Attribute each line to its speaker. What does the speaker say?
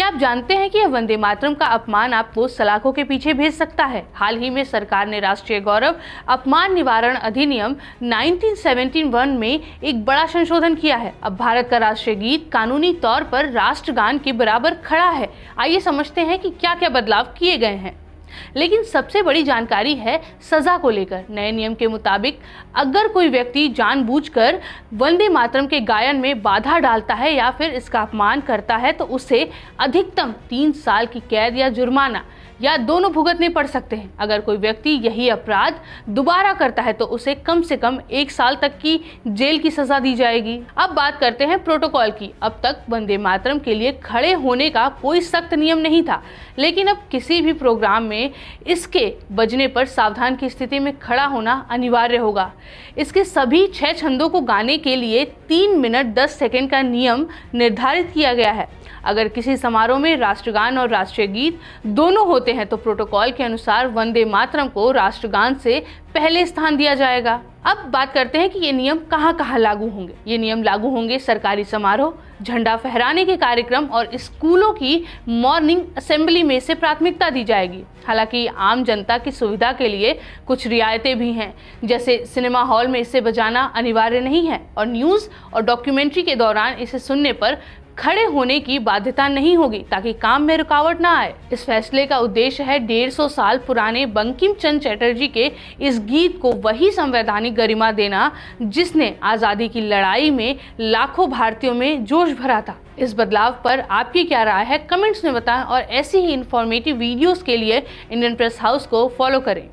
Speaker 1: क्या आप जानते हैं कि यह वंदे मातरम का अपमान आपको सलाखों के पीछे भेज सकता है? हाल ही में सरकार ने राष्ट्रीय गौरव अपमान निवारण अधिनियम 1971 में एक बड़ा संशोधन किया है। अब भारत का राष्ट्रीय गीत कानूनी तौर पर राष्ट्रगान के बराबर खड़ा है। आइए समझते हैं कि क्या क्या बदलाव किए गए हैं। लेकिन सबसे बड़ी जानकारी है सजा को लेकर। नए नियम के मुताबिक अगर कोई व्यक्ति जानबूझकर वंदे मातरम के गायन में बाधा डालता है या फिर इसका अपमान करता है तो उसे अधिकतम 3 साल की कैद या जुर्माना या दोनों भुगतने पड़ सकते हैं। अगर कोई व्यक्ति यही अपराध दोबारा करता है तो उसे कम से कम 1 साल तक की जेल की सजा दी जाएगी। अब बात करते हैं प्रोटोकॉल की। अब तक वंदे मातरम के लिए खड़े होने का कोई सख्त नियम नहीं था, लेकिन अब किसी भी प्रोग्राम में इसके बजने पर सावधान की स्थिति में खड़ा होना अनिवार्य होगा। इसके सभी 6 छंदों को गाने के लिए 3 मिनट 10 सेकंड का नियम निर्धारित किया गया है। अगर किसी समारोह में राष्ट्रगान और राष्ट्रीय गीत दोनों होते हैं तो प्रोटोकॉल के अनुसार वंदे मातरम को राष्ट्रगान से पहले स्थान दिया जाएगा। अब बात करते हैं कि ये नियम कहाँ लागू होंगे। ये नियम लागू होंगे सरकारी समारोह, झंडा फहराने के कार्यक्रम और स्कूलों की मॉर्निंग असेंबली में से प्राथमिकता दी जाएगी। हालांकि आम जनता की सुविधा के लिए कुछ रियायतें भी हैं, जैसे सिनेमा हॉल में इसे बजाना अनिवार्य नहीं है और न्यूज़ और डॉक्यूमेंट्री के दौरान इसे सुनने पर खड़े होने की बाध्यता नहीं होगी ताकि काम में रुकावट ना आए। इस फैसले का उद्देश्य है 150 साल पुराने बंकिम चंद्र चटर्जी के इस गीत को वही संवैधानिक गरिमा देना जिसने आज़ादी की लड़ाई में लाखों भारतीयों में जोश भरा था। इस बदलाव पर आपकी क्या राय है, कमेंट्स में बताएं और ऐसी ही इंफॉर्मेटिव वीडियोस के लिए इंडियन प्रेस हाउस को फॉलो करें।